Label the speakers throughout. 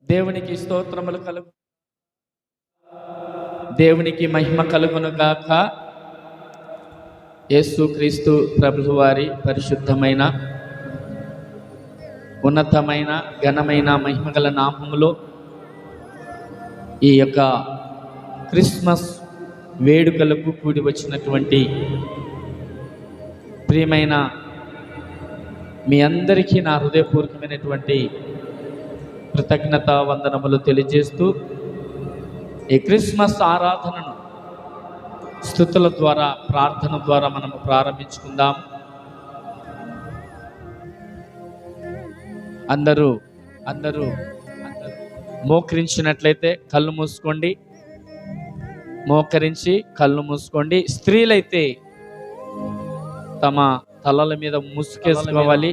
Speaker 1: దేవునికి స్తోత్రములు కలుగు, దేవునికి మహిమ కలుగును గాక. యేసుక్రీస్తు ప్రభువు వారి పరిశుద్ధమైన ఉన్నతమైన ఘనమైన మహిమగల నామములో ఈ యొక్క క్రిస్మస్ వేడుకలకు కూడి వచ్చినటువంటి ప్రియమైన మీ అందరికీ నా హృదయపూర్వకమైనటువంటి కృతజ్ఞత వందనములు తెలియజేస్తూ ఈ క్రిస్మస్ ఆరాధనను స్తుతుల ద్వారా ప్రార్థన ద్వారా మనము ప్రారంభించుకుందాం. అందరూ అందరూ మోకరించినట్లయితే కళ్ళు మూసుకోండి. మోకరించి కళ్ళు మూసుకోండి. స్త్రీలైతే తమ తలల మీద ముసుకేసుకోవాలి.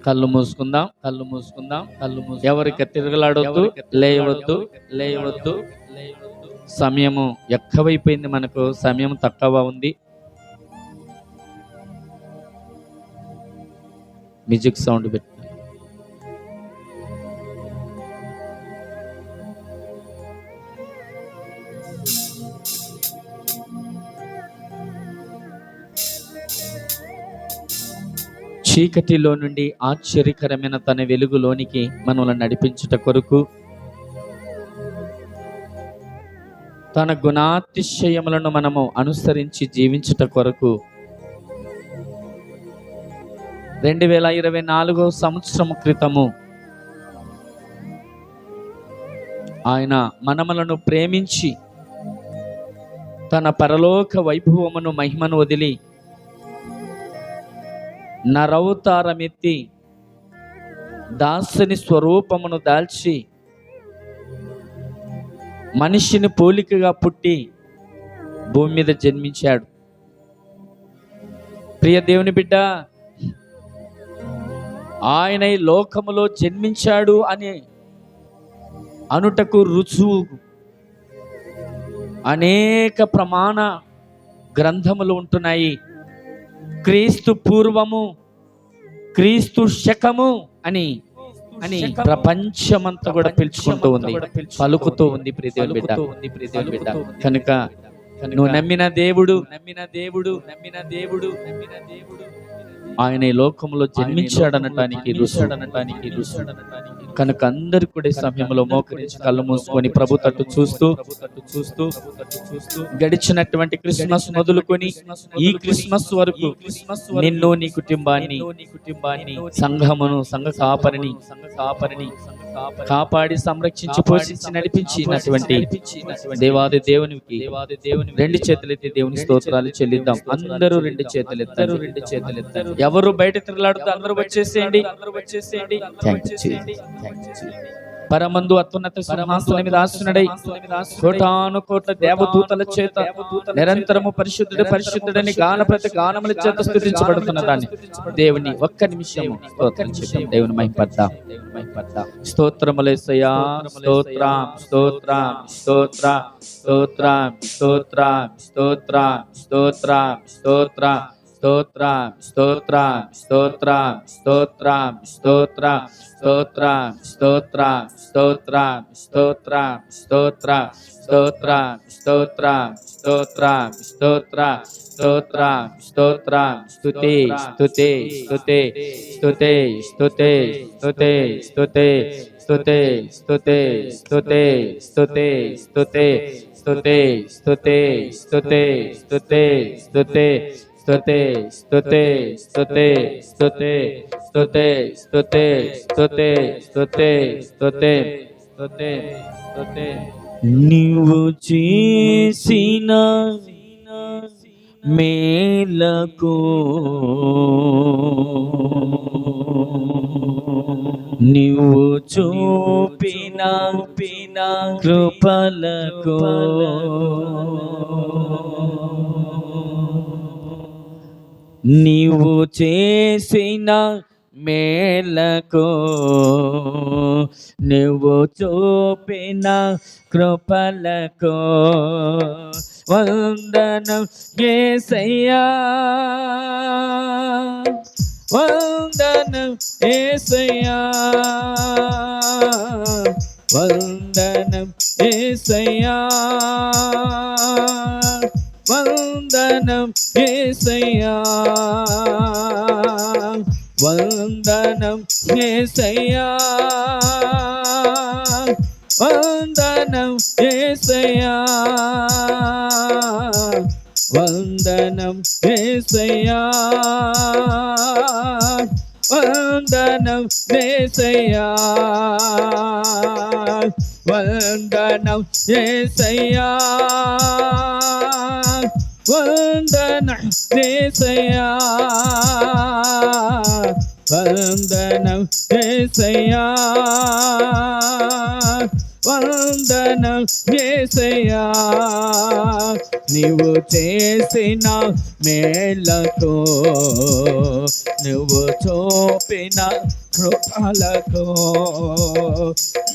Speaker 1: కళ్ళు మూసుకుందాం. ఎవరికి తిరగలాడొద్దు, లేవద్దు. సమయము ఎక్కువైపోయింది, మనకు సమయం తక్కువ ఉంది. మ్యూజిక్ సౌండ్ పెట్టి చీకటిలో నుండి ఆశ్చర్యకరమైన తన వెలుగులోనికి మనల్ని నడిపించుట కొరకు, తన గుణాతిశయములను మనము అనుసరించి జీవించుట కొరకు 2024 సంవత్సరం క్రితము ఆయన మనములను ప్రేమించి తన పరలోక వైభవమును మహిమను వదిలి నరవతారమెత్తి దాసుని స్వరూపమును దాల్చి మనిషిని పోలికగా పుట్టి భూమి మీద జన్మించాడు. ప్రియ దేవుని బిడ్డ, ఆయన ఈ లోకములో జన్మించాడు అని అనుటకు రుజువు అనేక ప్రమాణ గ్రంథములు ఉంటున్నాయి. క్రీస్తు పూర్వము, క్రీస్తు శకము అని ప్రపంచమంతా కూడా పిలుచుకుంటూ ఉంది, పలుకుతూ ఉంది. ప్రియ దేవుని బిడ్డ, కనుక నువ్వు నమ్మిన దేవుడు ఆయన ఈ లోకంలో జన్మించాడనటానికి కనుక అందరు కూడా సమయంలో మోకరించి కళ్ళు మూసుకొని ప్రభు తట్టు చూస్తూ గడిచినటువంటి క్రిస్మస్ మొదలుకొని ఈ క్రిస్మస్ వరకు నిన్ను, నీ కుటుంబాన్ని, సంఘమును, సంఘ కాపరిని కాపాడి సంరక్షించి పోషించి నడిపించినటువంటి దేవాది దేవునికి రెండు చేతులెత్తి దేవుని స్తోత్రాలు చెల్లిద్దాం. అందరూ రెండు చేతులెత్తారు. ఎవరు బయట తిరగలాడుతూ అందరూ వచ్చేసేయండి. పరమందు అత్యున్నత సింహాసనం మీద ఆసీనుడై కోటాను కోట్ల దేవదూతల చేత నిరంతరము పరిశుద్ధుడని గానముల చేత స్తుతించబడుతున్న దాన్ని దేవుని ఒక్క నిమిషము స్తోత్రం చేద్దాం. దేవుని మహిమపడదాం. స్తోత్రములేసయ్యా, నీవు చేసిన మేలకు నీవు చూపిన కృపలకు నీవు చేసిన మేలకు నువ్వు చూపిన కృపలకు వందనం యేసయ్యా, వందనం యేసయ్యా, వందనం యేసయ్యా, వందనం యేసయ్యా, వందనం యేసయ్యా, వందనం యేసయ్యా, వందనం యేసయ్యా, వందనం యేసయ్యా, వందనం యేసయ్యా, వందనం యేసయ్యా, వందనం యేసయ్యా, వందనం యేసయ్యా, నీవు చేసిన మేలకు నువ్వు చూపిన కృపలకు,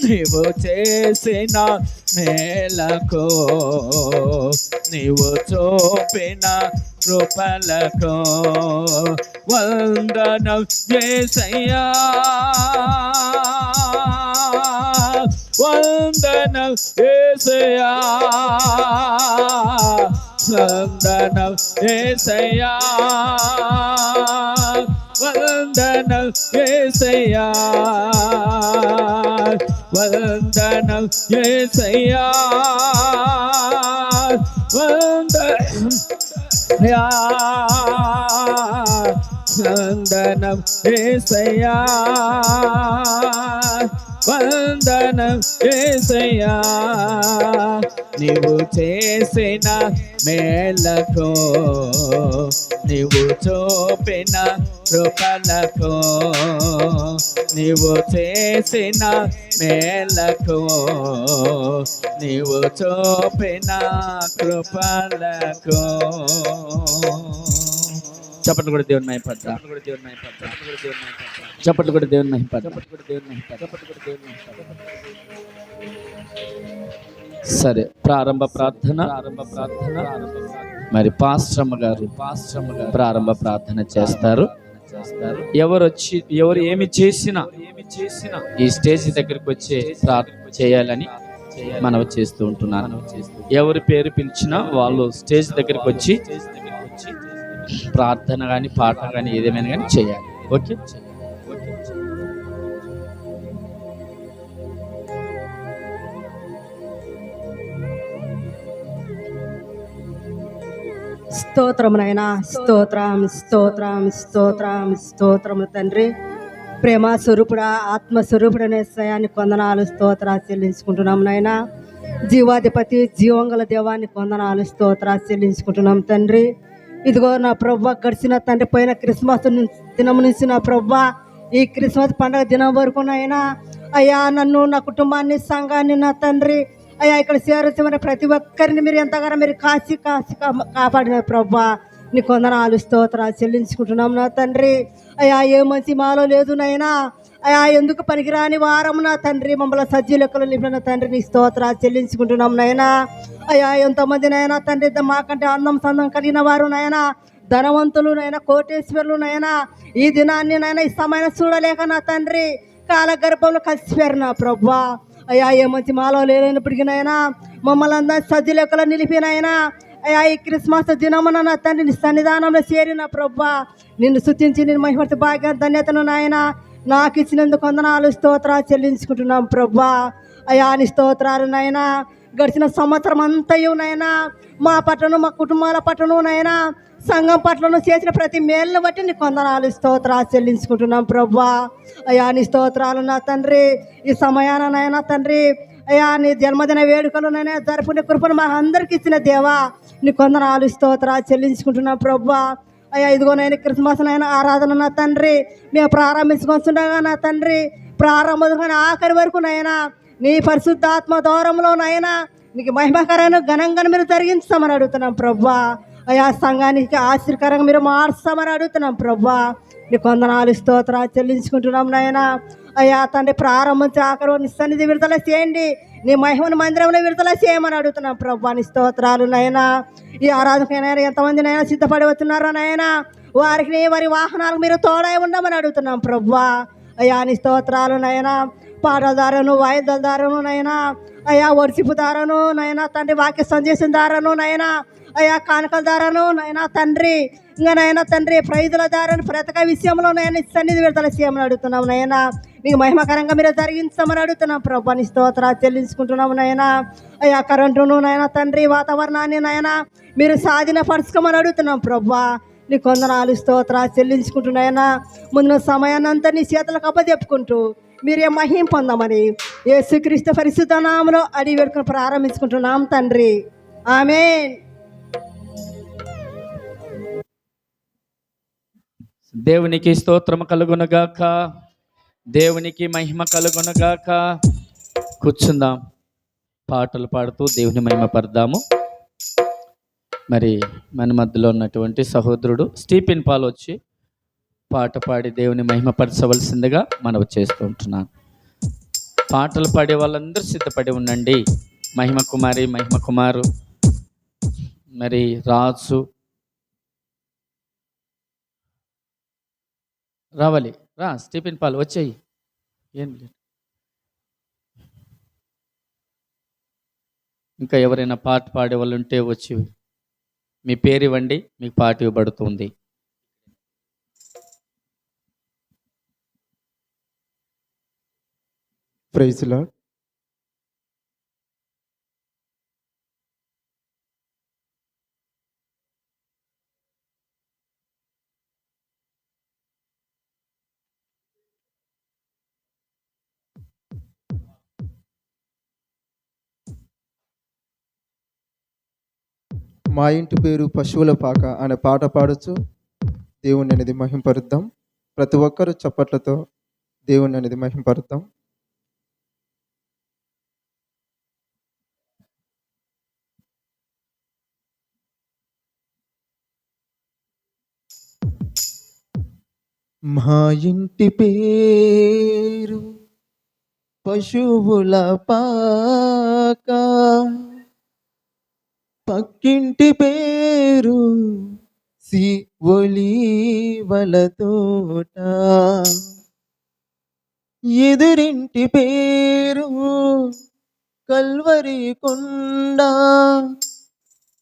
Speaker 1: నీవు చేసిన మేలకు నీవు చూపిన కృపలకు వందనం యేసయ్యా, వందనం యేసయ్యా, వందనం యేసయ్యా, వందనం యేసయ్యా, వందనం యేసయ్యా, వందనం వందనం యేసయ్యా, వందనం యేసయ్యా, నీవు చేసిన మేలకు నీవు చూపిన కృపలకు, నీవు చేసిన మేలకు నీవు చూపిన కృపలకు. చప్పట్లు కూడా దేవుని మహిమపడతా, చప్పట్లు కూడా దేవుని మహిమపడతా. సరే, ప్రారంభ ప్రార్థన మరి పాస్టమ్మ గారు ప్రారంభ ప్రార్థన చేస్తారు. ఎవరు ఏమి చేసినా ఈ స్టేజ్ దగ్గరికి వచ్చే ప్రార్థన చేయాలని మనవి చేస్తూ ఉంటున్నాను. ఎవరి పేరు పిలిచినా వాళ్ళు స్టేజ్ దగ్గరికి వచ్చి ప్రార్థన కానీ పాట కానీ ఏదేమైనా కానీ చేయాలి. ఓకే,
Speaker 2: స్తోత్రము నాయనా, స్తోత్రం స్తోత్రం స్తోత్రం స్తోత్రము తండ్రి. ప్రేమ స్వరూపుడా, ఆత్మస్వరూపుడనే సయానికి వందనాలు స్తోత్రాలు చెల్లించుకుంటున్నాం నాయనా. జీవాధిపతి జీవంగల దేవానికి వందనాలు స్తోత్రాలు చెల్లించుకుంటున్నాం తండ్రి. ఇదిగో నా ప్రభు, గడిచిన తండ్రి పోయిన క్రిస్మస్ దినం నుంచి నా ప్రభు ఈ క్రిస్మస్ పండుగ దినం వరకు నాయనా అయ్యా నన్ను, నా కుటుంబాన్ని, సంఘాన్ని నా తండ్రి అయ్యా ఇక్కడ చేరవచ్చిన ప్రతి ఒక్కరిని మీరు ఎంతగానో మీరు కాచి కాపాడిన ప్రభా నీకు వందనాలు స్తోత్రాలు చెల్లించుకుంటున్నాం నా తండ్రి. అయ్యా ఏ మంచి మాలో లేదు నైనా అయ్యా, ఎందుకు పనికిరాని వారం నా తండ్రి మమ్మల్ని సజ్జీ లెక్కలు నింపిన తండ్రి నీ స్తోత్రాలు చెల్లించుకుంటున్నాం నైనా. అయ్యా ఎంతోమంది నైనా తండ్రి మాకంటే అందం సందం కలిగిన వారు నైనా, ధనవంతులు నైనా, కోటేశ్వరులు నైనా ఈ దినాన్ని నైనా ఈ సమయాన్ని చూడలేక నా తండ్రి కాలగర్భంలో కలిసిపోయారు నా ప్రభా. అయ్యా ఏ మంచి మాలో లేనప్పటికీ నైనా మమ్మల్ని అందరూ సజ్జీ లెక్కలు నిలిపినైనా అయ్యా ఈ క్రిస్మస్ దినమున నా తండ్రి నీ సన్నిధానంలో చేరిన ప్రభా నిన్ను స్తుతించి నేను మహిమపరిచే భాగ్య ధన్యతను నాయన నాకు ఇచ్చినందుకు వందనాలు స్తోత్రాలు చెల్లించుకుంటున్నాం ప్రభా. అయ్యా నీ స్తోత్రాలు నాయనా. గడిచిన సంవత్సరం అంతయు నైనా మా పట్లను, మా కుటుంబాల పట్లను నైనా, సంఘం పట్లను చేసిన ప్రతి మేలును బట్టి నీకు వందనాలు స్తోత్రాలు చెల్లించుకుంటున్నాం ప్రభా. అయ్యా నీ స్తోత్రాలు నా తండ్రి. ఈ సమయాన నైనా తండ్రి అయ్యా నీ జన్మదిన వేడుకలు నైనా జరుపుకునే కృపను మా అందరికి ఇచ్చిన దేవా నీకు వందనాలు స్తోత్రాలు చెల్లించుకుంటున్నాం ప్రభా. అయ్యా ఇదిగో నేను క్రిస్మస్ నైనా ఆరాధన నా తండ్రి మేము ప్రారంభించుకొస్తుండగా నా తండ్రి ప్రారంభంగా ఆఖరి వరకు నైనా నీ పరిశుద్ధాత్మ దూరంలో నైనా నీకు మహిమకరమైన ఘనంగా మీరు జరిగించామని అడుగుతున్నాం ప్రభా. అయ్యా సంఘానికి ఆశ్చర్యకరంగా మీరు మార్చామని అడుగుతున్నాం ప్రభా. నీ కొందనాలు స్తోత్రాలు చెల్లించుకుంటున్నాం నాయన. అయ్యా తండ్రి, ప్రారంభించి ఆఖరు నీ సన్నిధి విడుదల చేయండి, నీ మహిమను మందిరంలో విడుదల చేయమని అడుగుతున్నాం ప్రభా. నీ స్తోత్రాలు నాయన. ఈ ఆరాధకైనా ఎంతమంది నైనా సిద్ధపడి వచ్చినారో నాయన, వారికి వారి వాహనాలకు మీరు తోడై ఉండమని అడుగుతున్నాం ప్రభా. అయ్యా నీ స్తోత్రాలు నాయన. పాటల ద్వారాను, వాయిద్యాల ద్వారాను నాయనా, అయ్యా వర్షిపు ద్వారాను నాయన తండ్రి, వాక్య సందేశం ద్వారాను నాయన, అయ్యా కానుకల ద్వారాను నాయన తండ్రి, ఇంకా నాయన తండ్రి ప్రైజుల ద్వారాను ప్రతి ఒక్క విషయంలో నాయన సన్నిధి విడుదల చేయమని అడుగుతున్నాం నాయన. నీకు మహిమకరంగా మీరు జరిగించమని అడుగుతున్నాం ప్రభా. నీ స్తోత్రాలు చెల్లించుకుంటున్నాము నాయన. అయ్యా కరెంటును నాయన తండ్రి, వాతావరణాన్ని నాయన మీరు సాధన పరుచుకోమని అడుగుతున్నాం ప్రభా. నీ కొందనాలు స్తోత్రాలు చెల్లించుకుంటున్నాయన. ముందున్న సమయాన్ని అంతా నీ చేతులకు అప్పచెప్పుకుంటూ మీరే మహిమ పొందమని యేసుక్రీస్తు పరిశుద్ధ నామములో అడిగి వేడుకొని ప్రారంభించుకుంటున్నాం తండ్రి. ఆమేన్.
Speaker 1: దేవునికి స్తోత్రము కలుగునుగాక, దేవునికి మహిమ కలుగునుగాక. కూర్చుందాం, పాటలు పాడుతూ దేవుని మహిమ పడదాము. మరి మన మధ్యలో ఉన్నటువంటి సహోదరుడు స్టీఫెన్ పాల్ వచ్చి పాట పాడి దేవుని మహిమపరచవలసిందిగా మనవి చేస్తూ ఉంటున్నాను. పాటలు పాడే వాళ్ళందరూ సిద్ధపడి ఉండండి. మహిమ కుమారి, మహిమ కుమారు, మరి రాజు రావాలి. రా స్టీఫెన్ పాల్ వచ్చేయి. ఏం లేదు, ఇంకా ఎవరైనా పాట పాడే వాళ్ళు ఉంటే వచ్చి మీ పేరు ఇవ్వండి, మీకు పాట ఇవ్వబడుతుంది.
Speaker 3: Praise the lord. మా ఇంటి పేరు పశువుల పాక అనే పాట పాడుచు దేవుని అనేది మహింపరుద్దాం. ప్రతి ఒక్కరూ చప్పట్లతో దేవుని అనేది మహింపరుద్దాం. మా ఇంటి పేరు పశువుల పాక, పక్కింటి పేరు ఒలీవల తోట, ఎదురింటి పేరు కల్వరి కొండ,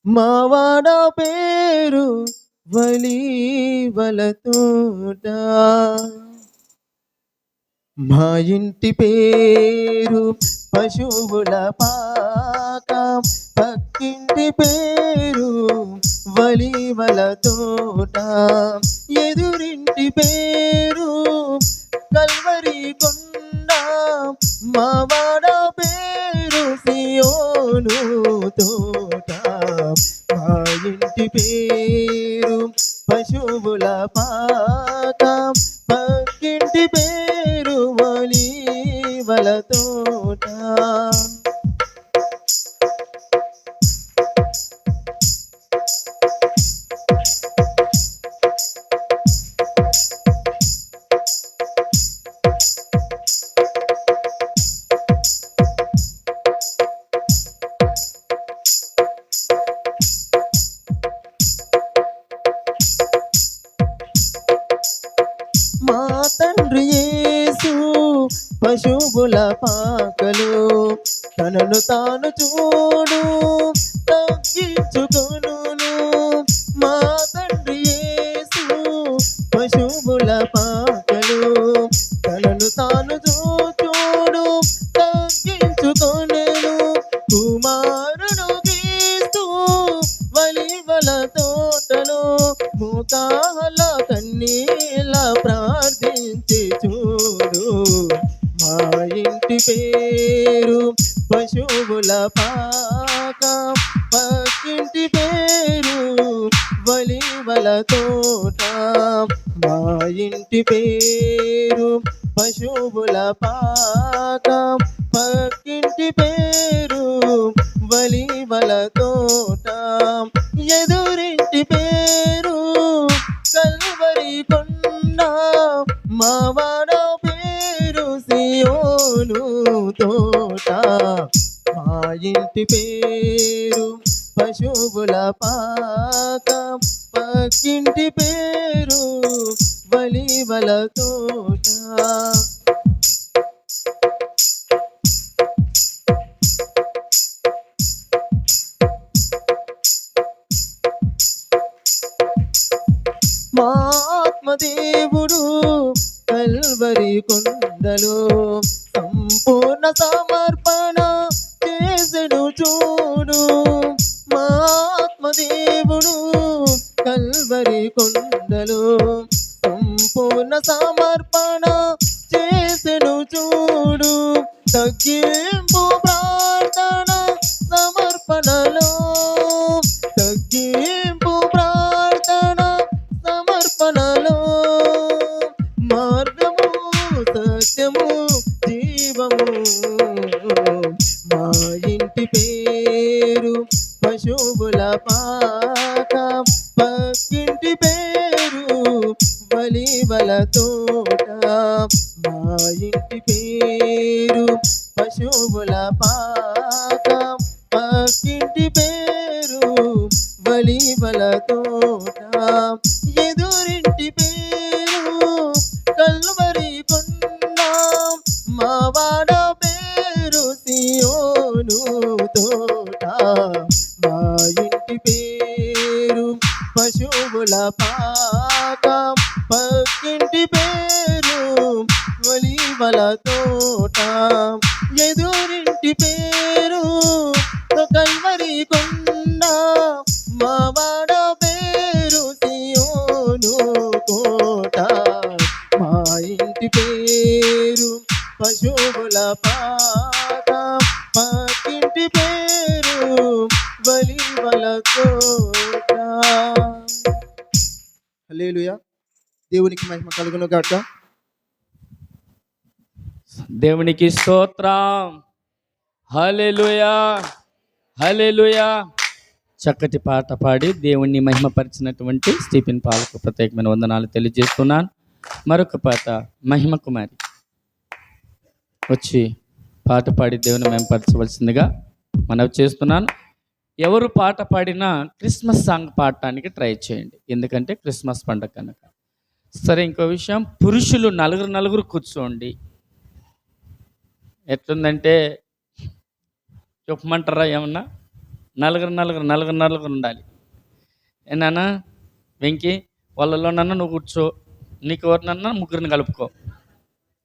Speaker 3: మావాడ పేరు ఒలీవల తోట. మా ఇంటి పేరు పశువుల పాక, పక్కింటి పేరు ఒలీవల తోట, ఎదురింటి పేరు కల్వరి కొండ, మావాడ పేరు సియోను తోట. మా ఇంటి పేరు పశువుల పాక, పక్కింటి పేరు ఒలీవల తోట. మా తండ్రి యేసు పశువుల పాకలు తనను తాను చూడు తగ్గించుకొనును. మా తండ్రి యేసు పశువుల పాకలు తనను తాను చూడు తగ్గించుకొనెను. కుమారుడు క్రీస్తు ఒలీవల తోటలో మోకాళ్ళ కన్నీళ్ళ ప్రార్థించి చూడు. మా ఇంటి పేరు పశువుల పాక, పక్కింటి పేరు ఒలీవల తోట. మా ఇంటి పేరు పశువుల పాక, పక్కింటి పేరు ఒలీవల తోట, ఎదురింటి పేరు కల్వరి కొండ, మావాడ పేరు సియోను తోట, మా ఇంటి పేరు పశువుల పాక, పక్కింటి పేరు వలివల తోట. మా ఆత్మదేవుడు కల్వరి కొండలో సంపూర్ణ సమర్పణ చేసెను చూడు. మా ఆత్మదేవుడు కల్వరి కొండలో సంపూర్ణ సమర్పణ చేసెను చూడు. తగ్గింపు ప్రార్థన సమర్పణలో, తగ్గింపు ప్రార్థన సమర్పణలో, మార్గము సత్యము జీవము. మా ఇంటి పేరు పశువుల పాక, పక్కింటి పేరు వలివల తోట. మా ఇంటి పేరు పశువుల పాక, పక్కింటి పేరు వలివల తోట. ఎదురింటి పేరు కల్వరి కొండ, మావాడ పేరు సియోను తోట. మా ఇంటి పేరు పశువుల పాక, పక్కింటి పేరు వలివల తోట. ఎదురింటి పేరు కల్వరి కొండ, మావాడ పేరు సియోను తోట. మా ఇంటి పేరు పశువుల పాక, పక్కింటి పేరు వలివల తోట. హల్లెలూయా. దేవునికి మహిమ కలుగును గాక.
Speaker 1: దేవునికి స్తోత్రం. హల్లెలూయా, హల్లెలూయా. చక్కటి పాట పాడి దేవుణ్ణి మహిమపరిచినటువంటి స్టీఫెన్ పాలకు ప్రత్యేకమైన వందనాలు తెలియజేస్తున్నాను. మరొక పాట మహిమ కుమారి వచ్చి పాట పాడి దేవుని మహిమపరచవలసిందిగా మనవి చేస్తున్నాను. ఎవరు పాట పాడినా క్రిస్మస్ సాంగ్ పాడటానికి ట్రై చేయండి, ఎందుకంటే క్రిస్మస్ పండుగ కనుక. సరే, ఇంకో విషయం, పురుషులు నలుగురు కూర్చోండి. ఎట్లుందంటే చెప్పమంటారా ఏమన్నా? నలుగురు ఉండాలి. ఏనానా వెంకీ, వాళ్ళలోనన్నా నువ్వు కూర్చో, నీకు ఎవరినన్నా ముగ్గురిని కలుపుకో.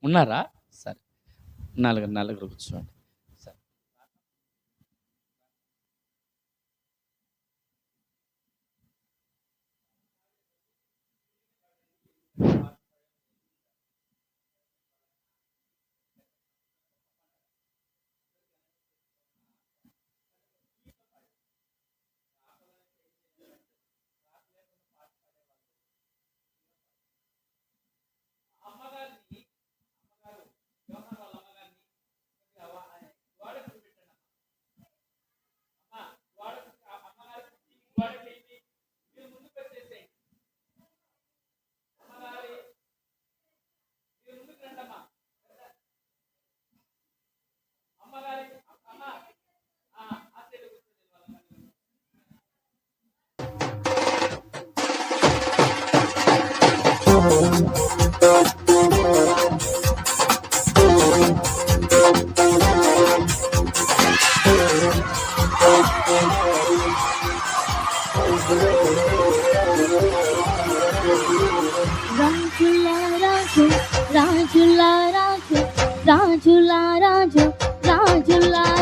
Speaker 1: ఉన్నారా? సరే, నలుగురు కూర్చోండి. సరే,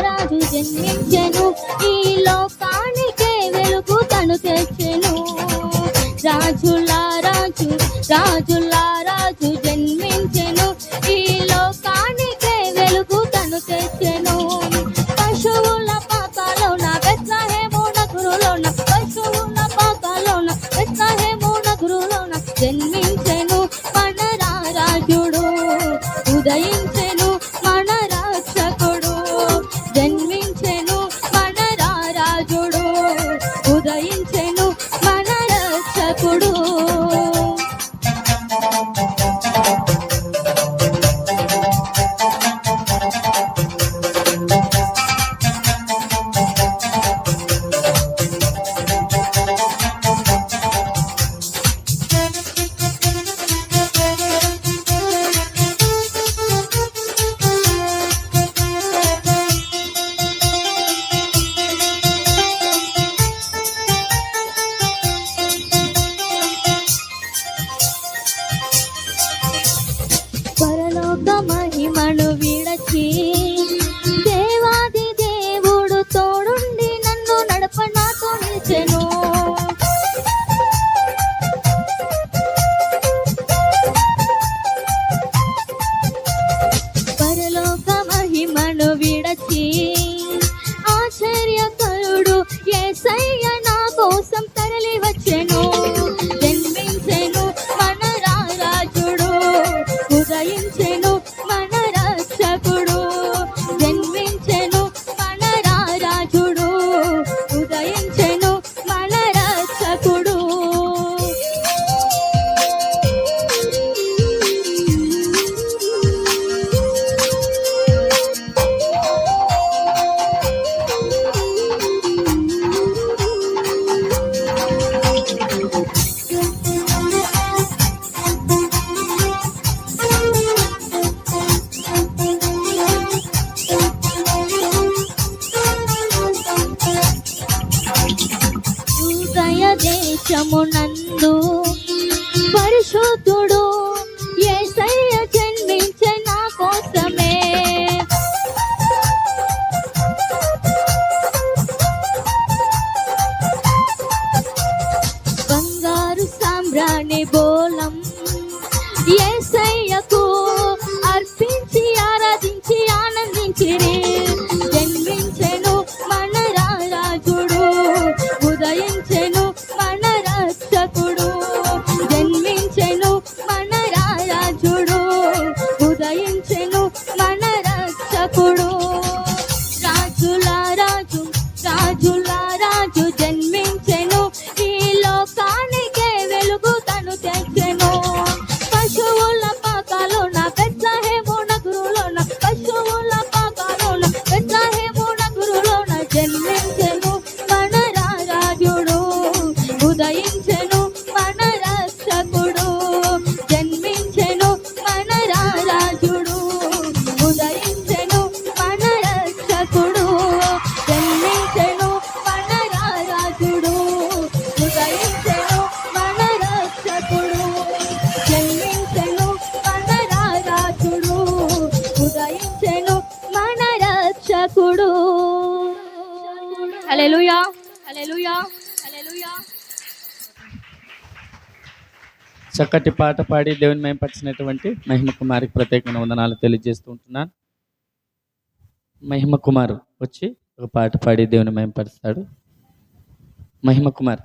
Speaker 4: రాజు జన్మించెను, ఈ లోకానికే వెలుగు తను తెచ్చెను. రాజుల రాజు జన్మించెను, ఈ లోకానికే వెలుగు తను తెచ్చెను. పశువుల పాకలోన బెత్లెహేము నగరులోన, పశువుల పాకలోన బెత్లెహేము నగరులోన జన్మించెను మన రాజుడు, ఉదయించెను మన రక్షకుడు. జన్మించెను మన రాజుడు, ఉదయించెను మన రక్షకుడు. పరలోక మహిమను విడచి దేవాది దేవుడు తోడుండి నన్ను నడప నాతో నిలిచెను. పరలోక మహిమను విడచి ఆశ్చర్యకరుడు యేసయ్య నా కోసం తరలి వచ్చెను. జన్మించెను మన రారాజుడు, ఉదయించెను మన రక్షకుడు. జన్మించెను మన రారాజుడు, ఉదయించెను మన రక్షకుడు. యూదయ దేశమునందు పరిశుద్ధుడు యేసయ్య జన్మించె నా కోసమే. బంగారు సాంబ్రాణి బోలం యేసయ్యకు అర్పించి ఆరాధించి ఆనందించిరి. జన్మించెను మన రారాజుడు, ఉదయించెను మన రక్షకుడు. జన్మించెను మన రారాజుడు, ఉదయించెను మన రక్షకుడు. రాజుల రాజు, రాజుల రాజు జన్మించెను, ఈ లోకానికే వెలుగు తను తెచ్చెను. పశువుల పాకలోన బెత్లెహేము నగరులోన, పశువుల పాకలోన బెత్లెహేము నగరులోన జన్మించెను మన రారాజుడు, ఉదయించెను మన రక్షకుడు. జన్మించెను మన రారాజుడు, ఉదయించెను మన రక్షకుడు. జన్మించెను మన రారాజుడు, ఉదయించెను మన రక్షకుడు. జన్మించెను మన రారాజుడు, ఉదయించెను మన రక్షకుడు. హల్లెలూయా, హల్లెలూయా, హల్లెలూయా.
Speaker 1: చక్కటి పాట పాడి దేవుని మహిమపరిచినటువంటి మహిమ కుమారికి ప్రత్యేకమైన వందనాలు తెలియజేస్తూ ఉంటున్నాను. మహిమ కుమార్ వచ్చి ఒక పాట పాడి దేవుని మహిమపరుస్తాడు. మహిమ కుమార్.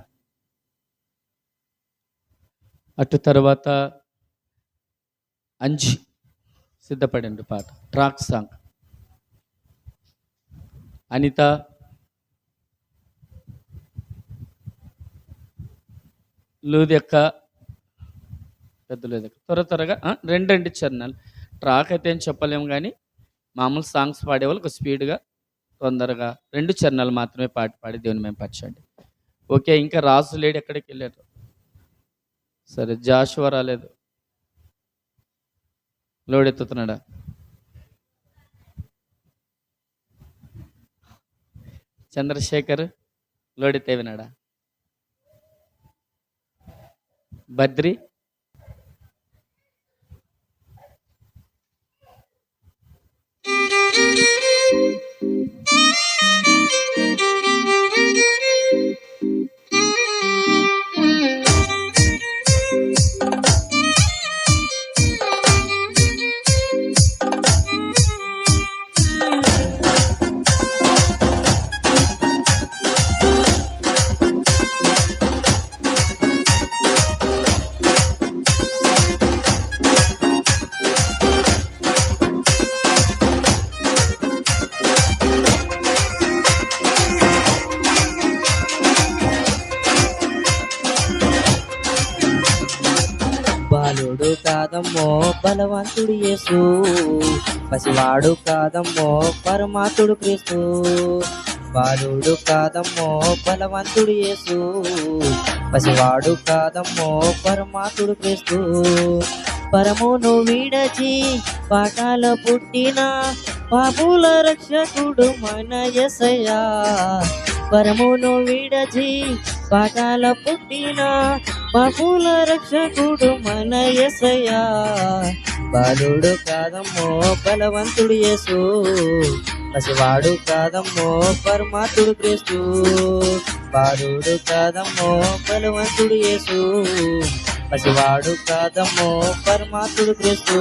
Speaker 1: అటు తర్వాత అంజి సిద్ధపడండి పాట, ట్రాక్ సాంగ్. అనిత, లూదెక్క, పెద్ద లూదెక్క. త్వరగా రెండు చరణాలు. ట్రాక్ అయితే ఏం చెప్పలేము, కానీ మామూలు సాంగ్స్ పాడేవాళ్ళు ఒక స్పీడ్గా తొందరగా 2 చరణాలు మాత్రమే పాడి దేవుని మేము పరచండి. ఓకే, ఇంకా రాజు లేడు, ఎక్కడికి వెళ్ళారు? సరే, జాషువా రాలేదు, లోడెత్తుతున్నాడా? చంద్రశేఖర్ లోడెత్తే వినాడా? బద్రి,
Speaker 5: బాలుడు కాదమ్మో బలవంతుడు యేసు, పసివాడు కాదమ్మో పరమాత్ముడు క్రీస్తు. బాలుడు కాదమ్మో బలవంతుడు యేసు, పసివాడు కాదమ్మో పరమాత్ముడు క్రీస్తు. పరమును విడచి పాతాల పుట్టిన పాపుల రక్షకుడు మన యేసయ్యా. పరమును విడచి పాతాల పుట్టిన పాపుల రక్షకుడు మన యేసయ్యా. బాలుడు కాదమ్మో బలవంతుడు యేసు, పసివాడు కాదమ్మో పరమాత్ముడు క్రీస్తు. బాలుడు కాదమ్మో బలవంతుడు యేసు, పసివాడు కాదమ్మో పరమాత్ముడు క్రీస్తు.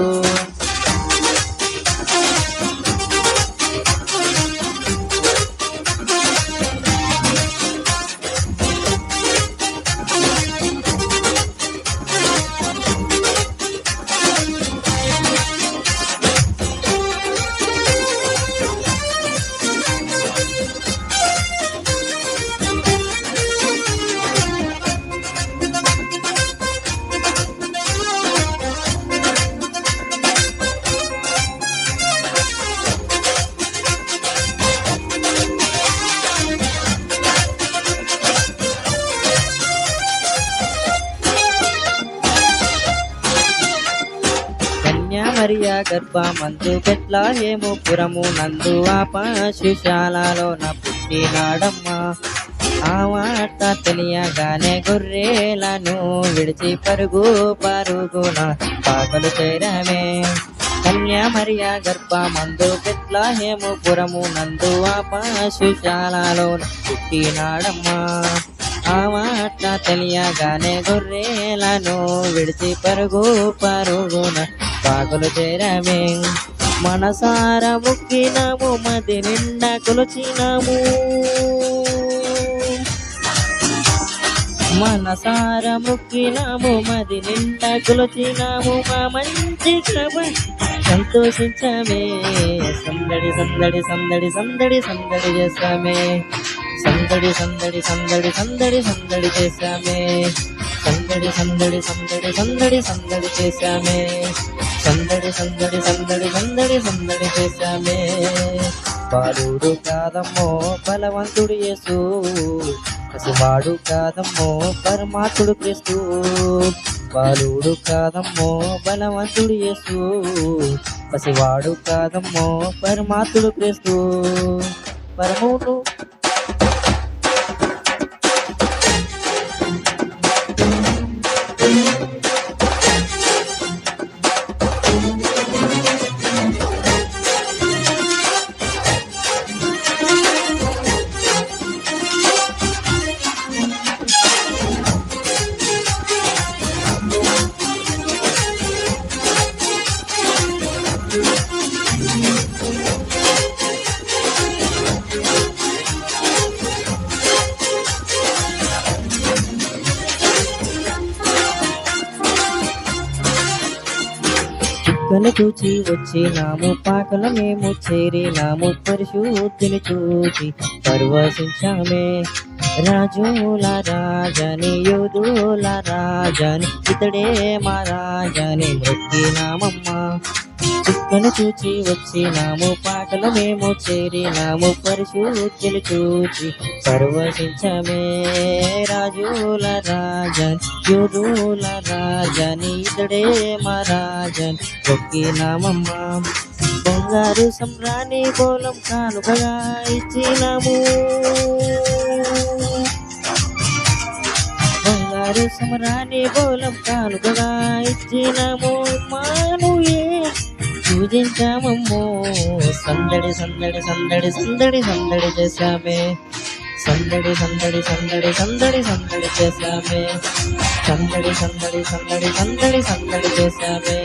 Speaker 5: మరియా గర్భమందు బెత్లెహేము పురము నందు ఆ పశుశాలలోన పుట్టినాడమ్మా. ఆ వార్త తెలియగానే గొర్రెలను విడిచి పరుగున పాకలు చేరమే. కన్యా మరియా గర్భమందు బెత్లెహేము పురము నందు ఆ పశుశాలలోన పుట్టినాడమ్మా. ఆ వార్త తెలియగానే గొర్రెలను విడిచి పరుగున పాకులు చేరమే. మనసార మొక్కినాము, మది నిండా కొలిచినాము. మనసార మొక్కినాము, మది నిండా కొలిచినాము. మా మంచి కృప సంతోషించమే. సందడి సందడి సందడి సందడి సందడి చేసామే. సందడి సందడి సందడి సందడి సందడి చేసామే. సందడి సందడి సందడి సందడి సందడి చేసామే. సందడి సందడి సందడి సందడి సందడి చేసామే. బాలుడు కాదమ్మో బలవంతుడు యేసు, పసివాడు కాదమ్మో పరమాత్ముడు క్రీస్తు. బాలుడు కాదమ్మో బలవంతుడు యేసు, పసివాడు కాదమ్మో పరమాత్ముడు క్రీస్తు. పరమును చుక్కలు చూచి వచ్చినాము, పాకల మేము చేరినాము. పరిశుద్ధిని చూచి పరవశించామే. రాజుల రాజని యోధుల రాజని ఇతడే మా రాజని మొక్కినామమ్మా. చుక్కను చూచి వచ్చినాము, పాకల మేము చేరినాము. పరిశుద్ధిని చూచి పరవశించామే. రాజుల రాజని యోధుల రాజని ఇతడే మా రాజని మొక్కినామమ్మా. బంగారు సంబ్రాణి బోలం కానుకగా ఇచ్చినాము. బంగారు సంబ్రాణి బోలం కానుకగా ఇచ్చినాము. మానుయే పూజించామమ్మో. సందడి సందడి సందడి సందడి సందడి చేశామే. సందడి సందడి సందడి సందడి సందడి చేశామే. సందడి సందడి సందడి సందడి సందడి చేశామే.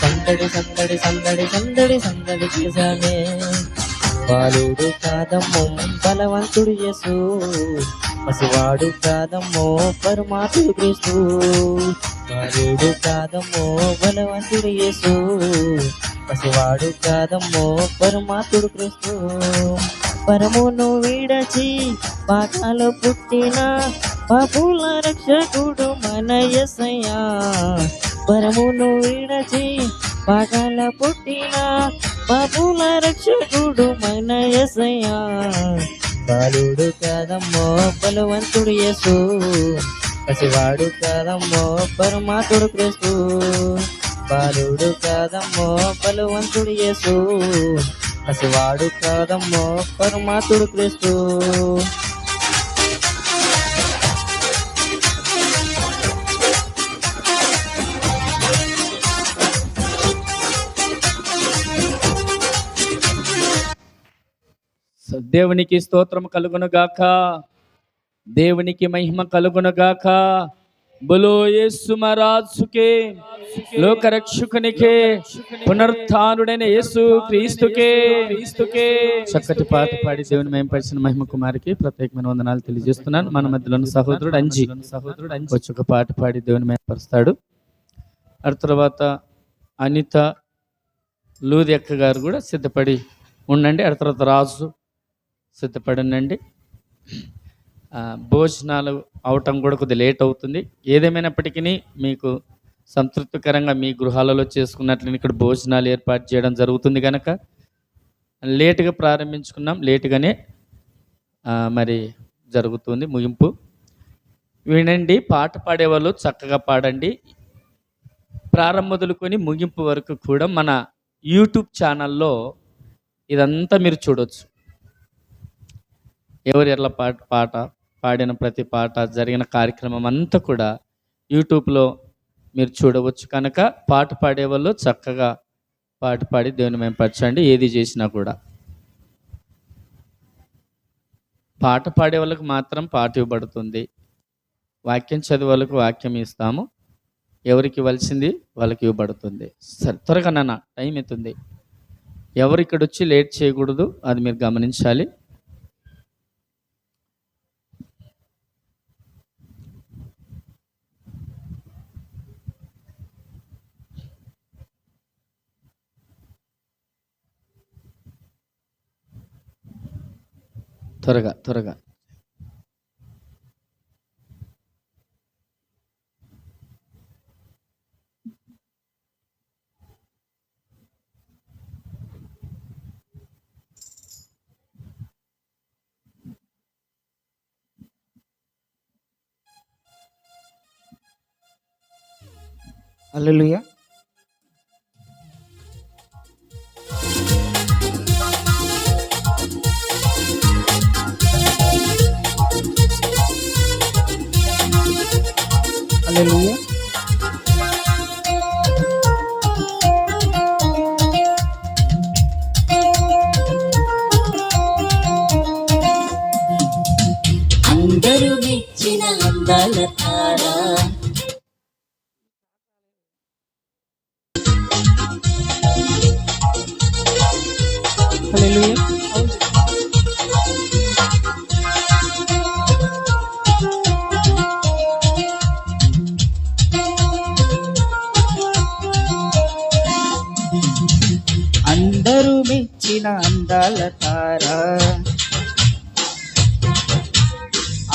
Speaker 5: సందడి సందడి సందడి సందడి సందడి చేశామే. బాలుడు కాదమ్మో బలవంతుడు యేసు, పసివాడు కాదమ్మో పరమాత్ముడు క్రీస్తు. బాలుడు కాదమ్మో బలవంతుడు యేసు, పసివాడు కాదమ్మో పరమాత్ముడు క్రీస్తు. పరమును విడచి పాకాలు పుట్టిన పాపుల రక్షకుడు మన యేసయ్యా. పరమును విడచి పాకాల పుట్టిన పాపుల రక్షకుడు మన యేసయ్యా. బాలుడు కాదమ్మో బలవంతుడు యేసు, పసివాడు కాదమ్మో పరమాత్ముడు క్రీస్తు. బాలుడు కాదమ్మో బలవంతుడు యేసు, పసివాడు కాదమ్మో పరమాత్ముడు క్రీస్తు.
Speaker 1: దేవునికి స్తోత్రం కలుగును గాక, దేవునికి మహిమ కలుగును గాక. బోలో యేసు మహారాజుకే, లోకరక్షకునికే, పునరుత్థానుడైన యేసు క్రీస్తుకే. చక్కటి పాట పాడి దేవుని మహిమపరిచిన మహిమ కుమారికి ప్రత్యేకమైన వందనాలు తెలియజేస్తున్నాను. మన మధ్యలో ఉన్న సహోదరుడు అంజి వచ్చి ఒక పాట పాడి దేవుని మహిమపరుస్తాడు. ఆ తర్వాత అనిత లూది అక్క గారు కూడా సిద్ధపడి ఉండండి. ఆ తర్వాత రాజు సిద్ధపడి ఉండండి. భోజనాలు అవటం కూడా కొద్దిగా లేట్ అవుతుంది. ఏదేమైనప్పటికీ మీకు సంతృప్తికరంగా మీ గృహాలలో చేసుకున్నట్లు ఇక్కడ భోజనాలు ఏర్పాటు చేయడం జరుగుతుంది కనుక లేటుగా ప్రారంభించుకున్నాం, లేటుగానే మరి జరుగుతుంది ముగింపు. వినండి, పాట పాడేవాళ్ళు చక్కగా పాడండి. ప్రారంభం మొదలుకొని ముగింపు వరకు కూడా మన యూట్యూబ్ ఛానల్లో ఇదంతా మీరు చూడవచ్చు. ఎవరు ఎట్లా పాట పాడిన ప్రతి పాట, జరిగిన కార్యక్రమం అంతా కూడా యూట్యూబ్లో మీరు చూడవచ్చు కనుక పాట పాడేవాళ్ళు చక్కగా పాట పాడి దేవుని మేంపరచండి. ఏది చేసినా కూడా పాట పాడే వాళ్ళకు మాత్రం పాట ఇవ్వబడుతుంది, వాక్యం చదివే వాళ్ళకు వాక్యం ఇస్తాము. ఎవరికి ఇవ్వాల్సింది వాళ్ళకి ఇవ్వబడుతుంది. సరే, త్వరగా నాన్న, టైం అవుతుంది. ఎవరు ఇక్కడ వచ్చి లేట్ చేయకూడదు, అది మీరు గమనించాలి. త్వరగా త్వరగా.
Speaker 6: హల్లెలూయా. హల్లెలూయా.
Speaker 5: అందరూ మెచ్చిన అందాల తార,
Speaker 6: హల్లెలూయా. అందరూ మెచ్చిన అందాల తార,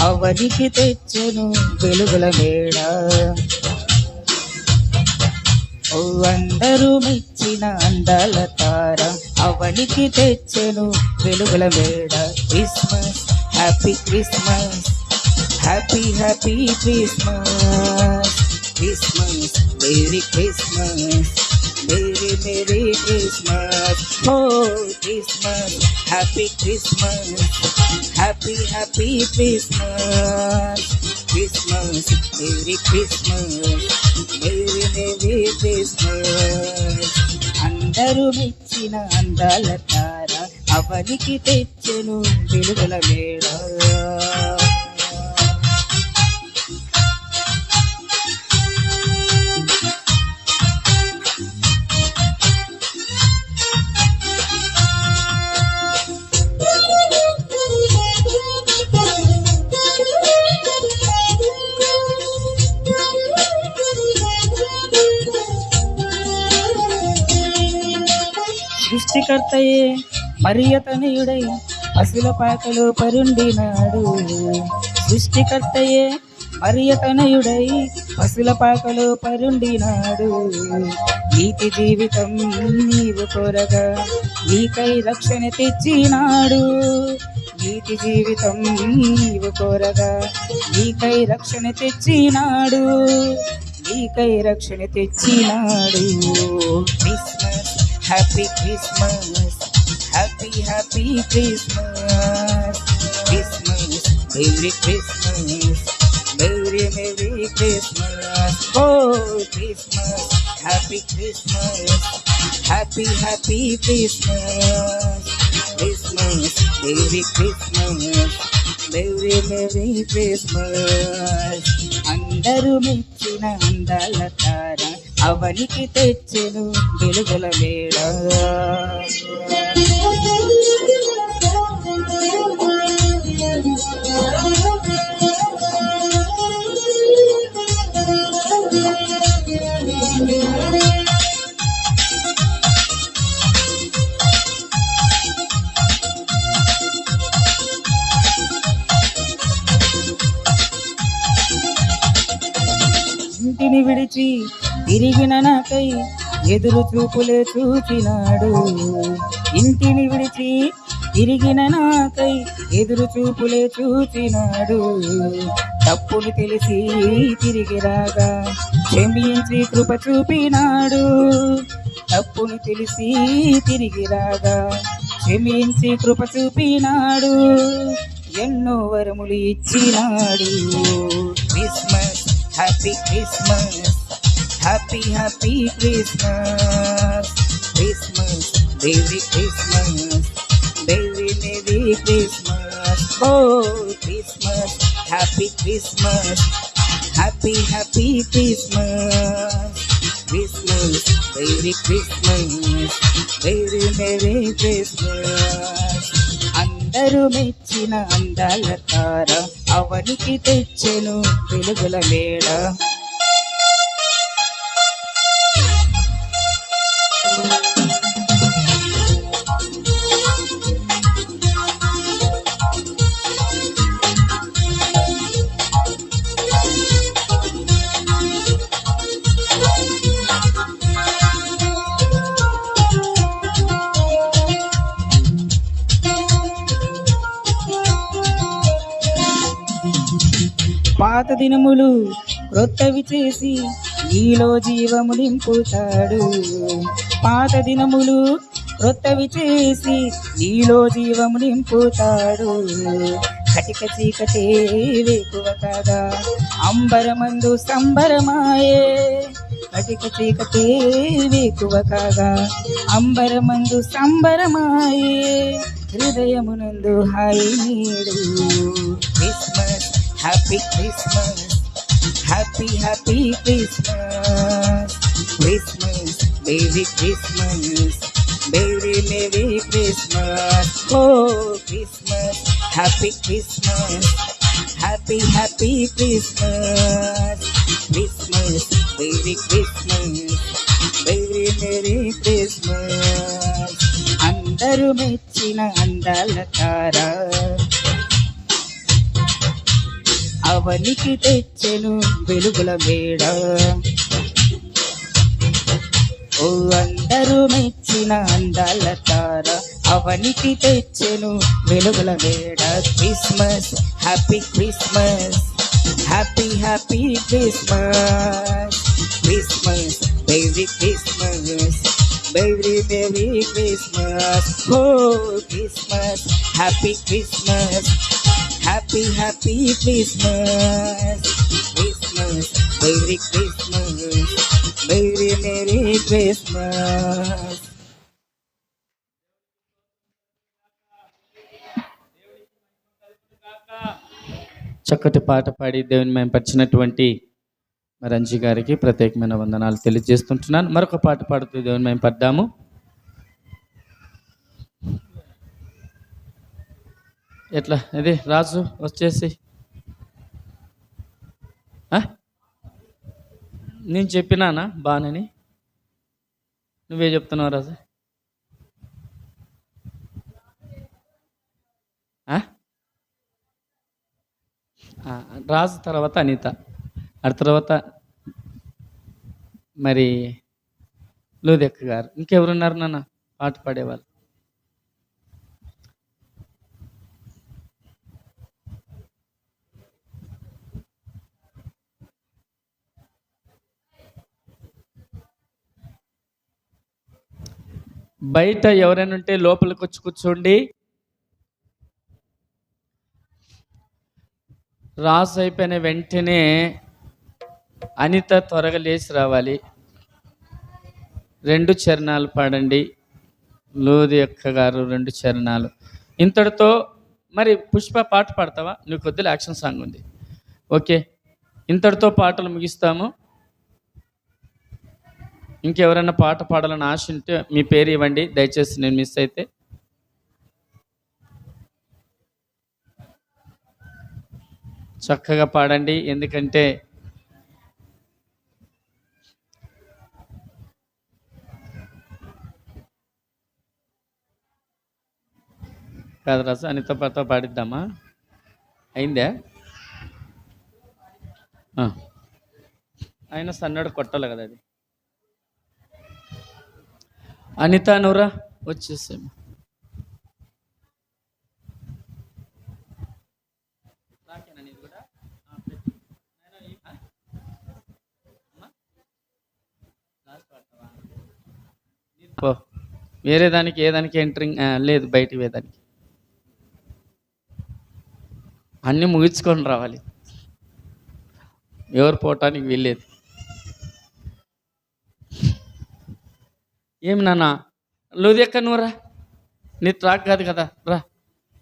Speaker 6: అవనికి తెచ్చెను వెలుగుల మేడ. ఓ అందరూ మెచ్చిన అందాల తార, అవనికి తెచ్చెను వెలుగుల మేడ. Christmas, happy Christmas, happy happy Christmas. Christmas, merry Christmas, merry merry Christmas. ఓ Christmas, happy Christmas, happy happy Christmas. Christmas, merry Christmas, merry merry Christmas. అందరూ మెచ్చిన అందాల తార, అవనికి తెచ్చెను వెలుగుల మేడ. సృష్టికర్తయే మరియతనయుడై పశుల పాకలో పరుండినాడు. సృష్టికర్తయే మరియతనయుడై పశుల పాకలో పరుండినాడు. నీతి జీవితం నీవు కోరగా నీకై రక్షణ తెచ్చినాడు. నీతి జీవితం నీవు కోరగా నీకై రక్షణ తెచ్చినాడు. నీకై రక్షణ తెచ్చినాడు. Christmas, happy Christmas, happy happy Christmas. Christmas, merry Christmas, merry merry Christmas. ఓ Christmas, happy Christmas, happy happy Christmas. Christmas merry Christmas merry merry Christmas. అందరూ మెచ్చిన అందాల తార అవనికి తెచ్చెను వెలుగుల మేడ. ఇంటిని విడిచి తిరిగిన నాకై ఎదురు చూపులే చూచినాడు. ఇంటిని విడిచి తిరిగిన నాకై ఎదురు చూపులే చూచినాడు. తప్పుని తెలిసి తిరిగి రాగా క్షమించి కృప చూపినాడు. తప్పుని తెలిసి తిరిగి రాగా క్షమించి కృప చూపినాడు. ఎన్నో వరములు ఇచ్చినాడు. Christmas happy Christmas happy happy Christmas. Christmas merry Christmas merry merry Christmas. ఓ Christmas happy Christmas happy happy Christmas. Christmas merry Christmas merry merry Christmas. అందరూ మెచ్చిన అందాల తార అవనికి తెచ్చెను వెలుగుల మేడ. పాత దినములు క్రొత్తవి చేసి నీలో జీవము నింపుతాడు. పాత దినములు క్రొత్తవి చేసి నీలో జీవము నింపుతాడు. కటిక చీకటే వేకువ కాగా అంబరమందు సంబరమాయే. కటిక చీకటే వేకువ కాగా అంబరమందు సంబరమాయే. హృదయమునందు హాయి నీడు. Christmas happy Christmas happy happy Christmas. Christmas merry Christmas merry merry Christmas. ఓ Christmas happy Christmas happy happy Christmas. Christmas merry Christmas merry merry Christmas. అందరూ మెచ్చిన అందాల తార అవనికి తెచ్చెను వెలుగుల మేడ. ఓ అందరూ మెచ్చిన అందాల తార అవనికి తెచ్చెను వెలుగుల మేడ. Christmas happy Christmas happy happy Christmas. Christmas merry Christmas merry merry Christmas. ఓ Christmas happy Christmas happy happy Christmas. Christmas merry Christmas merry merry Christmas.
Speaker 1: చక్కటి పాట పాడి దేవుని మేము పరిచినటువంటి రంజీ గారికి ప్రత్యేకమైన వందనాలు తెలియజేస్తుంటున్నాను. మరొక పాట పాడుతూ దేవుని మేము పడ్డాము. ఎట్లా ఇది రాజు వచ్చేసి నేను చెప్పినానా బానని? నువ్వే చెప్తున్నావు రాజు. రాజు తర్వాత అనిత, ఆ తర్వాత మరి లూదెక్క గారు. ఇంకెవరున్నారు నాన్న పాట పాడేవాళ్ళు? బయట ఎవరైనా ఉంటే లోపలికి వచ్చి కూర్చోండి. రాసు అయిపోయిన వెంటనే అనిత త్వరగా లేచి రావాలి. 2 చరణాలు పాడండి. లోది అక్క గారు 2 చరణాలు. ఇంతటితో మరి పుష్ప పాట పాడతావా? నీకు కొద్దిగా యాక్షన్ సాంగ్ ఉంది. ఓకే, ఇంతటితో పాటలు ముగిస్తాము. ఇంకెవరైనా పాట పాడాలని ఆశ ఉంటే మీ పేరు ఇవ్వండి దయచేసి, నేను మిస్ అయితే. చక్కగా పాడండి, ఎందుకంటే కాదు రాజు అనితో పాట పాడిద్దామా? అయిందా? ఆయన సన్నడు కొట్టాలి కదా అది. అనిత నువ్వురా, వచ్చేసాము. వేరే దానికి ఏదానికి ఎంటరింగ్ లేదు, బయటికి వేదానికి అన్నీ ముగించుకొని రావాలి, ఎవరు పోవటానికి వీల్లేదు. ఏం నాన్న లోదెక్క నువ్వురా, నీ ట్రాక్ కాదు కదా, రా.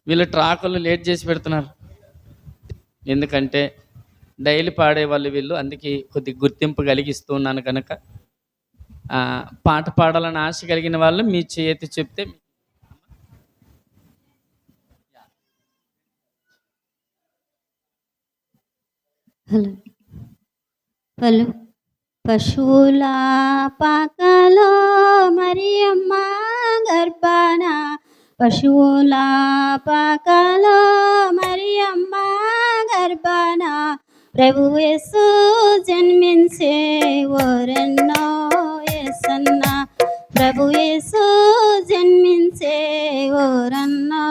Speaker 1: వీళ్ళు ట్రాకులు లేట్ చేసి పెడుతున్నారు, ఎందుకంటే డైలీ పాడేవాళ్ళు వీళ్ళు, అందుకే కొద్ది గుర్తింపు కలిగిస్తూ ఉన్నాను కనుక. పాట పాడాలని ఆశ కలిగిన వాళ్ళు మీ చేతి చెప్తే.
Speaker 4: Hello hello. పశువుల పాకలో మరియమ్మ గర్భాన, పశువుల పాకలో మరియమ్మ గర్భాన, ప్రభు యేసు జన్మించే ఓరన్నో యేసన్న, ప్రభు యేసు జన్మించే ఓరన్నో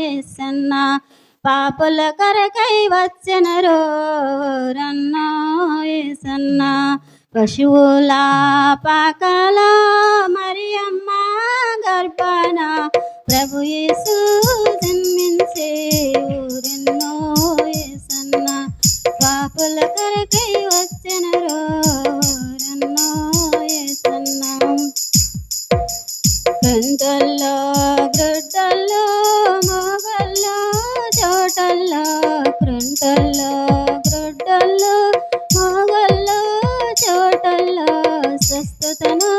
Speaker 4: యేసన్న, పాపుల కొరకై వచ్చెనరో రన్నో యేసన్న, పశువుల పాకలో మరియమ్మ గర్భాన, ప్రభు యేసు జన్మించే ఊరెన్నో యేసన్న, పాపుల కొరకై వచ్చెనరో రన్నో యేసన్న. కంటల్లో గ్రొడ్డల్లో మొగల్లో చోటల్లో, క్రుంటల్లో గ్రొడ్డల్లో మొగల్లో చోటల్లో, స్వస్థతను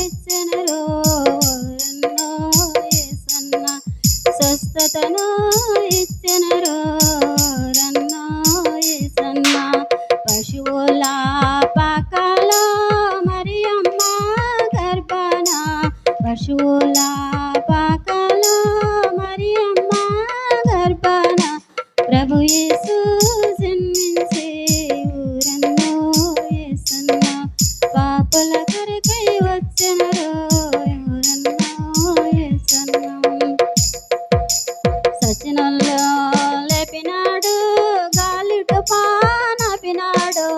Speaker 4: ఇచ్చెనరో రన్నో యేసన్న, స్వస్థతను ఇచ్చెనరో రన్నో యేసన్న, పశువుల పాకలో మరియమ్మ గర్భాన, పశువుల పాకలో మరియమ్మ గర్భాన, ప్రభు యేసు జన్మించే ఊరన్నో యేసన్న, పాపుల కొరకై వచ్చెనరో ఊరన్నో యేసన్న. సచినల్లో లేపినాడు గాలిట పానాపినాడు,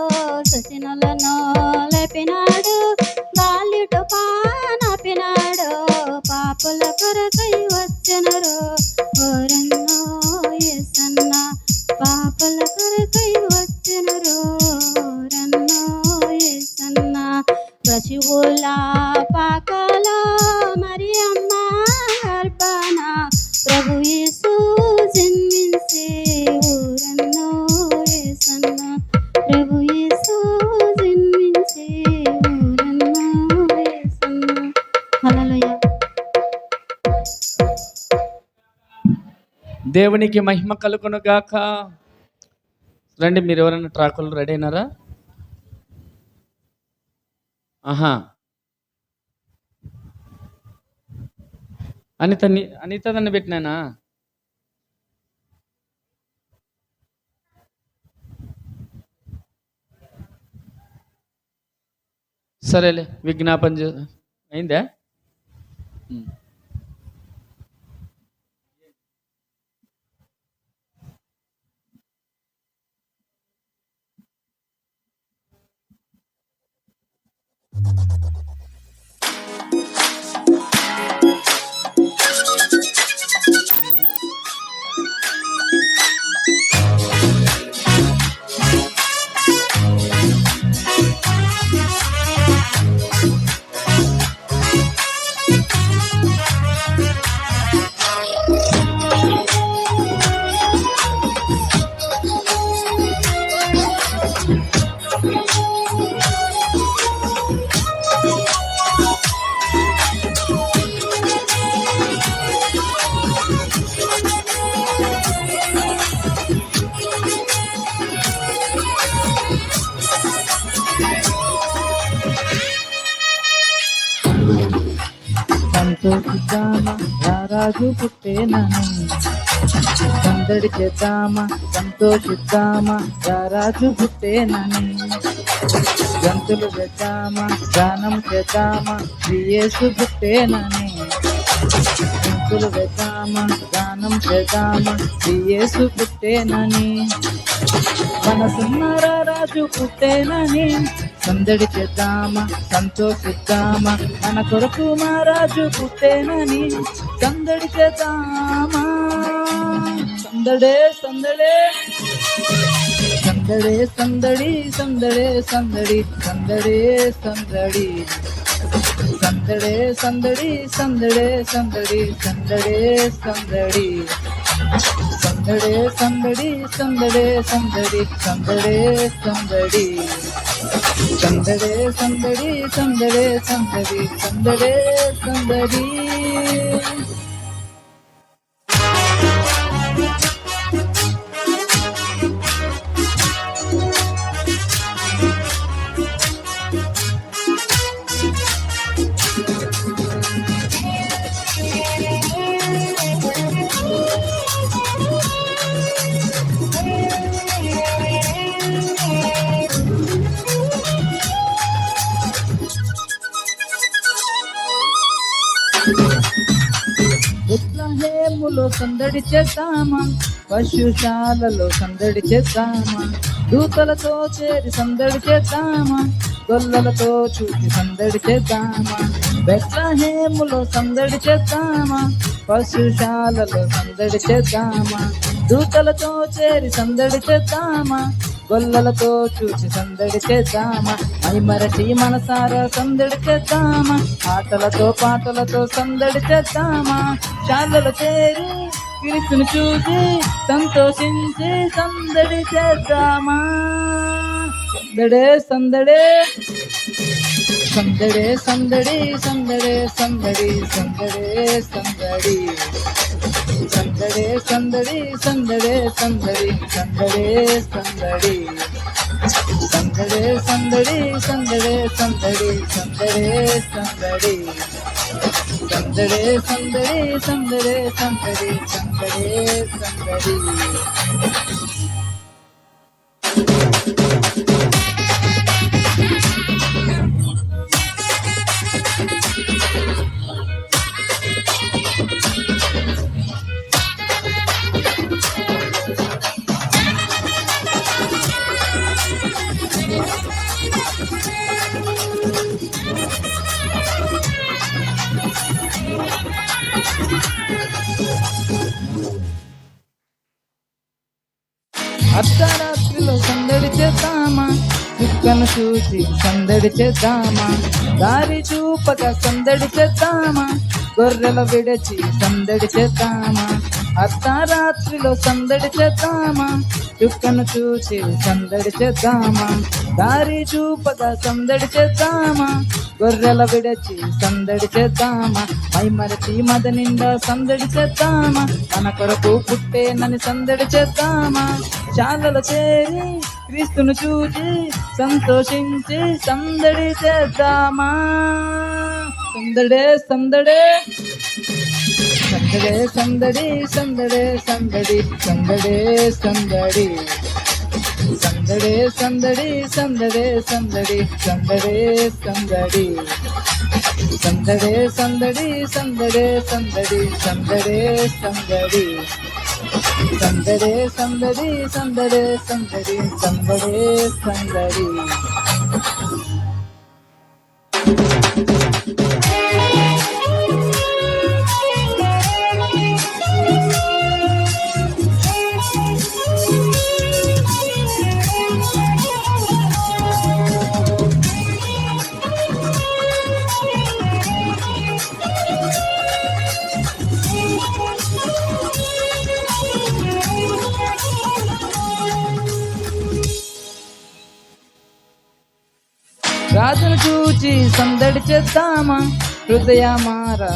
Speaker 4: సచినలను లేపినాడు గాలిట పానాపినాడు, పాపుల కొరకై వచ్చెనరో ఓరన్నో యేసన్న, పాపుల కొరకై వచ్చెనరో ఓరన్నో యేసన్న, పశువుల పాకలో మరియమ్మ గర్భాన, ప్రభు యేసు జన్మించే ఊరన్నో యేసన్న, ప్రభు యేసు జన్మించే ఊరన్నో యేసన్న. హల్లెలూయా.
Speaker 1: దేవునికి మహిమ కలుగును గాక. రండి, మీరు ఎవరైనా ట్రాకులు రెడీ అయినారా? ఆహా, అనిత దాన్ని పెట్టినానా? సరేలే, విజ్ఞాపన అయిందా?
Speaker 6: సంతోషిద్దామా రారాజు పుట్టేనని. సందడి చేద్దామా సంతోషిద్దామా రారాజు పుట్టేనని. గంతులు వేద్దామా గానం చేద్దామా యేసు పుట్టేనని. గంతులు వేద్దామా గానం చేద్దామా యేసు పుట్టేనని. మనసున్న రారాజు పుట్టేనని. సందడి చేద్దామా సంతోషిద్దామా మన కొరకు మా రాజు పుట్టేనని. సందడి చేద్దామా సందడే సందడే సందడే సందడి సందడే సందడి సందడే సందడి సందడే సందడి సందడే సందడి సందడే సందడి సందడే సందడి సందడే సందడి సందడే సందడి సందడే సందడి సందడే సందడి సందడే సందడి. బెత్లెహేములో సందడి చేద్దామా పశుశాలలో సందడి చేద్దామా. దూతలతో చేరి సందడి చేద్దామా గొల్లలతో చూసి సందడి చేద్దామా. బెత్లెహేములో సందడి చేద్దామా పశుశాలలో సందడి చేద్దామా. దూతలతో చేరి సందడి చేద్దామా గొల్లలతో చూసి సందడి చేద్దామా. మరచి మనసారా సందడి చేద్దామా. ఆటలతో పాటలతో సందడి చేద్దామా. శాలలో చేరి క్రీస్తుని చూసి సంతోషించి సందడి చేద్దామా. సందడే సందడే సందడే సందడి సందడే సందడి సందడే సందడి సందడే సందడి సందడే సందడి సందడే సందడి సందడే సందడి సందడే సందడి సందడే సందడి సందడే సందడి సందడే సందడి సందడే సందడి. అర్ధరాత్రిలో సందడి చేద్దామా. చుక్కను చూసి సందడి చేద్దామా. దారి చూపక సందడి చేద్దామా. గొర్రెల విడచి సందడి చేద్దామా. అర్ధరాత్రిలో సందడి చేద్దామా. చుక్కను చూసి సందడి చేద్దామా. దారి చూపక సందడి చేద్దామా. గొర్రెల విడచి సందడి చేద్దామా. మరచి మద నిండా సందడి చేద్దామా. మన కొరకు పుట్టేనని సందడి చేద్దామా. శాలలో చేరి క్రీస్తును చూచి సంతోషించి సందడి చేద్దామా. సందడే సందడే సందడే సందడి సందడే సందడి సందడే సందడి సందడే సందడి సందడే సందడి సందడే సందడి సందడే సందడి సందడే సందడి సందడే సందడి సందడే సందడి సందడే సందడి సందడే సందడి. రాజును చూచి సందడి చేద్దామా. హృదయమారా